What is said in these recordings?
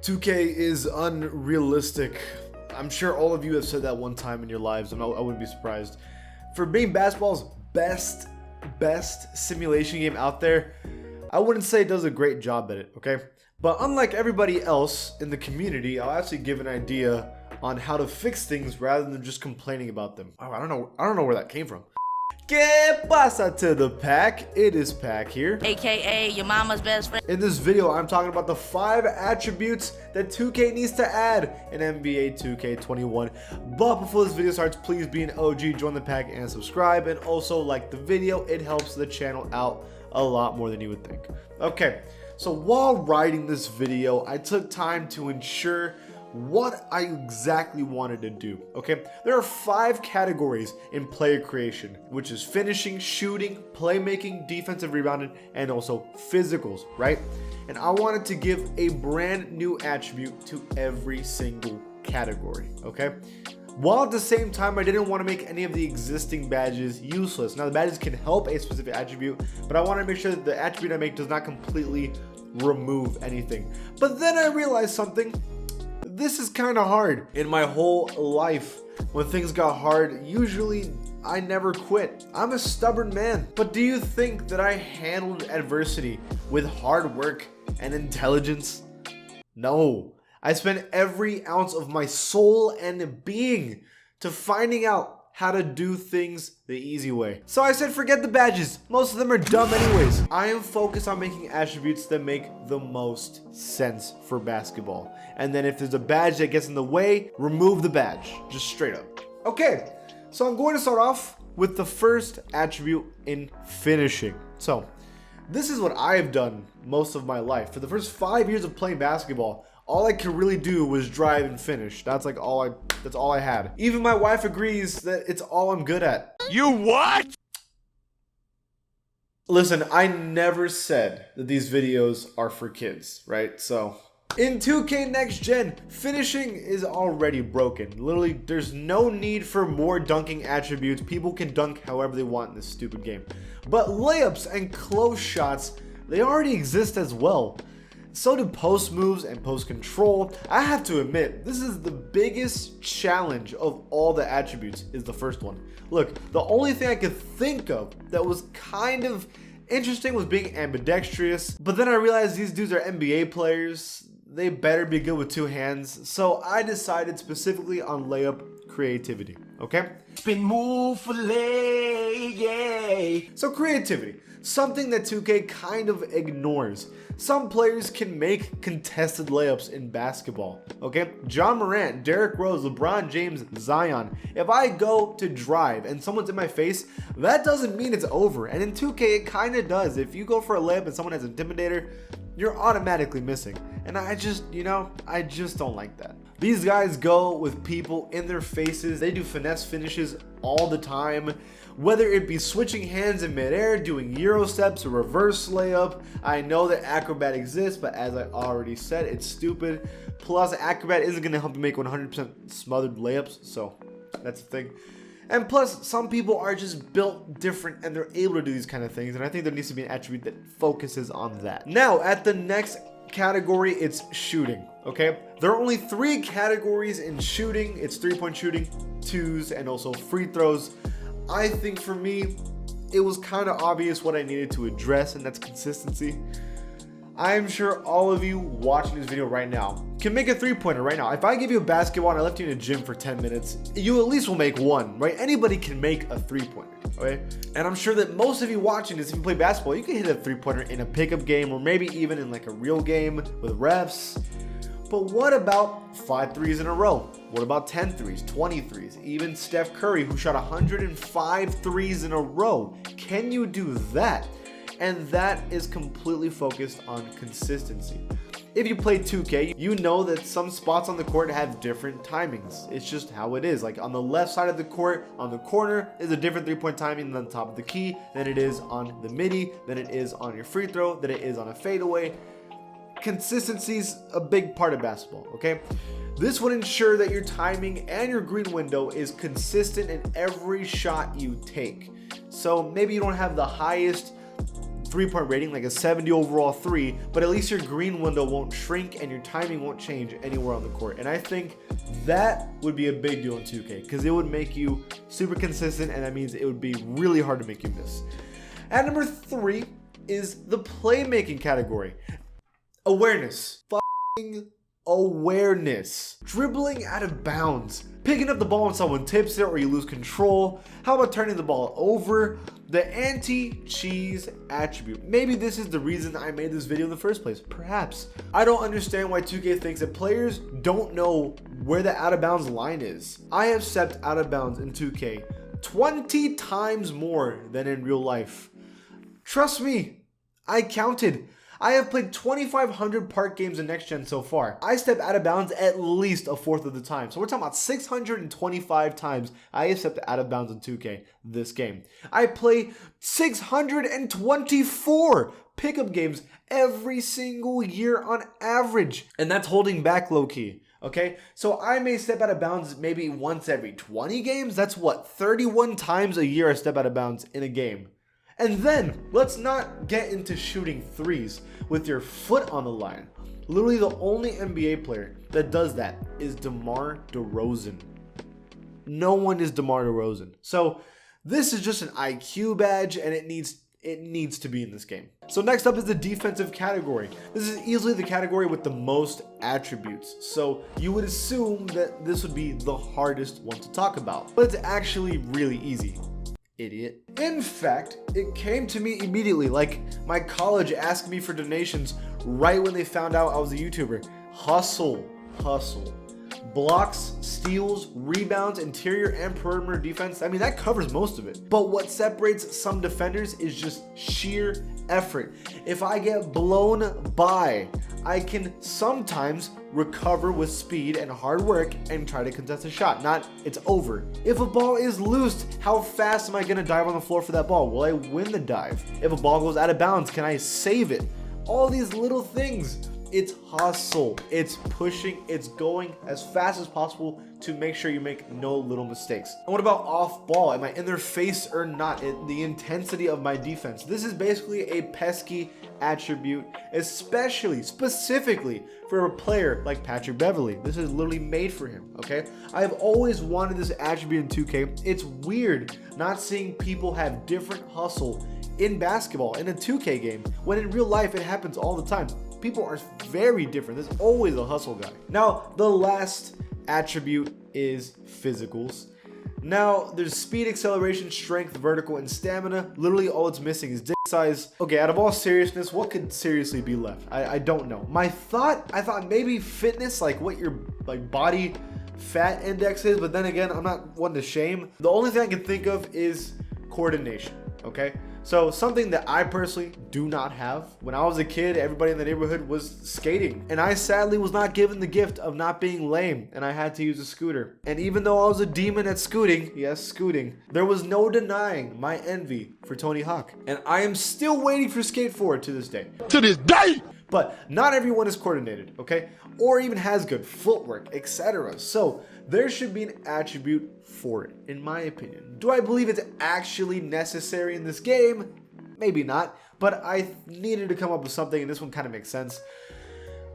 2K is unrealistic. I'm sure all of you have said that one time in your lives, and I wouldn't be surprised. For being basketball's best simulation game out there, I wouldn't say it does a great job at it, okay? But unlike everybody else in the community, I'll actually give an idea on how to fix things rather than just complaining about them. Oh, I don't know where that came from. ¿Qué pasa to the pack? It is Pack here, aka your mama's best friend. In this video, I'm talking about the 5 attributes that 2K needs to add in NBA 2K21. But before this video starts, please be an OG, join the pack and subscribe, and also like the video. It helps the channel out a lot more than you would think. Okay, so while writing this video, I took time to ensure what I exactly wanted to do. Okay, there are 5 categories in player creation, which is finishing, shooting, playmaking, defensive rebounding, and also physicals, right? And I wanted to give a brand new attribute to every single category, okay? While at the same time, I didn't want to make any of the existing badges useless. Now, the badges can help a specific attribute, but I want to make sure that the attribute I make does not completely remove anything. But then I realized something. This is kind of hard. In my whole life, when things got hard, usually I never quit. I'm a stubborn man. But do you think that I handled adversity with hard work and intelligence? No. I spent every ounce of my soul and being to finding out how to do things the easy way. So I said, forget the badges. Most of them are dumb anyways. I am focused on making attributes that make the most sense for basketball. And then if there's a badge that gets in the way, remove the badge, just straight up. Okay, so I'm going to start off with the first attribute in finishing. So this is what I've done most of my life. For the first 5 years of playing basketball, all I could really do was drive and finish. That's all I had. Even my wife agrees that it's all I'm good at. You what? Listen, I never said that these videos are for kids, right? So in 2K Next Gen, finishing is already broken. Literally, there's no need for more dunking attributes. People can dunk however they want in this stupid game. But layups and close shots, they already exist as well. So do post moves and post control. I have to admit, this is the biggest challenge of all the attributes, is the first one. Look, the only thing I could think of that was kind of interesting was being ambidextrous, but then I realized these dudes are NBA players. They better be good with 2 hands. So I decided specifically on layup creativity, okay? Spin move for lay, yay. So creativity, something that 2K kind of ignores. Some players can make contested layups in basketball, okay? John Morant, Derrick Rose, LeBron James, Zion. If I go to drive and someone's in my face, that doesn't mean it's over. And in 2K, it kind of does. If you go for a layup and someone has Intimidator, you're automatically missing. And I just don't like that. These guys go with people in their faces. They do finesse finishes all the time. Whether it be switching hands in midair, doing Euro steps, or reverse layup. I know that Acrobat exists, but as I already said, it's stupid. Plus, Acrobat isn't going to help you make 100% smothered layups, so that's the thing. And plus, some people are just built different and they're able to do these kind of things, and I think there needs to be an attribute that focuses on that. Now, at the next category, it's shooting, okay? There are only 3 categories in shooting. It's 3-point shooting, 2s, and also free throws. I think for me, it was kind of obvious what I needed to address, and that's consistency. I'm sure all of you watching this video right now can make a 3-pointer right now. If I give you a basketball and I left you in a gym for 10 minutes, you at least will make one, right? Anybody can make a 3-pointer, okay? And I'm sure that most of you watching this, if you play basketball, you can hit a 3-pointer in a pickup game or maybe even in like a real game with refs. But what about 5 threes in a row? What about 10 threes, 20 threes? Even Steph Curry, who shot 105 threes in a row. Can you do that? And that is completely focused on consistency. If you play 2K, you know that some spots on the court have different timings. It's just how it is. Like on the left side of the court, on the corner, is a different 3-point timing than on top of the key, than it is on the midi, than it is on your free throw, than it is on a fadeaway. Consistency is a big part of basketball, okay? This would ensure that your timing and your green window is consistent in every shot you take. So maybe you don't have the highest 3-point rating, like a 70 overall 3, but at least your green window won't shrink and your timing won't change anywhere on the court. And I think that would be a big deal in 2K because it would make you super consistent, and that means it would be really hard to make you miss. At number 3 is the playmaking category. Awareness. Fucking awareness. Dribbling out of bounds. Picking up the ball when someone tips it or you lose control. How about turning the ball over? The anti-cheese attribute. Maybe this is the reason I made this video in the first place. Perhaps. I don't understand why 2K thinks that players don't know where the out of bounds line is. I have stepped out of bounds in 2K 20 times more than in real life. Trust me, I counted. I have played 2,500 park games in Next Gen so far. I step out of bounds at least a fourth of the time. So we're talking about 625 times I have stepped out of bounds in 2K this game. I play 624 pickup games every single year on average. And that's holding back low key. Okay, so I may step out of bounds maybe once every 20 games. That's what, 31 times a year I step out of bounds in a game. And then, let's not get into shooting threes with your foot on the line. Literally the only NBA player that does that is DeMar DeRozan. No one is DeMar DeRozan. So this is just an IQ badge, and it needs to be in this game. So next up is the defensive category. This is easily the category with the most attributes. So you would assume that this would be the hardest one to talk about. But it's actually really easy. Idiot. In fact, it came to me immediately, like my college asked me for donations right when they found out I was a YouTuber. Hustle. Blocks, steals, rebounds, interior and perimeter defense. I mean, that covers most of it. But what separates some defenders is just sheer effort. If I get blown by, I can sometimes recover with speed and hard work and try to contest a shot. Not, it's over. If a ball is loose, how fast am I gonna dive on the floor for that ball? Will I win the dive? If a ball goes out of bounds, can I save it? All these little things. It's hustle, it's pushing, it's going as fast as possible to make sure you make no little mistakes. And what about off ball? Am I in their face or not? The intensity of my defense. This is basically a pesky attribute, specifically for a player like Patrick Beverley. This is literally made for him, okay? I've always wanted this attribute in 2K. It's weird not seeing people have different hustle in basketball in a 2K game, when in real life it happens all the time. People are very different. There's always a hustle guy. Now, the last attribute is physicals. Now, there's speed, acceleration, strength, vertical, and stamina. Literally all it's missing is dick size. Okay, out of all seriousness, what could seriously be left? I don't know. I thought maybe fitness, like what your body fat index is, but then again, I'm not one to shame. The only thing I can think of is coordination, okay? So something that I personally do not have. When I was a kid, everybody in the neighborhood was skating. And I sadly was not given the gift of not being lame, and I had to use a scooter. And even though I was a demon at scooting, yes, scooting, there was no denying my envy for Tony Hawk. And I am still waiting for Skate 4 to this day. To this day! But not everyone is coordinated, okay? Or even has good footwork, etc. So there should be an attribute for it, in my opinion. Do I believe it's actually necessary in this game? Maybe not, but I needed to come up with something, and this one kind of makes sense.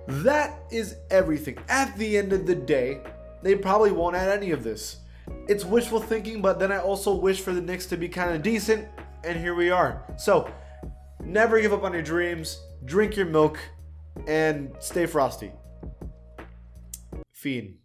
That is everything. At the end of the day, they probably won't add any of this. It's wishful thinking, but then I also wish for the Knicks to be kind of decent, and here we are. So, never give up on your dreams, drink your milk, and stay frosty. Fiend.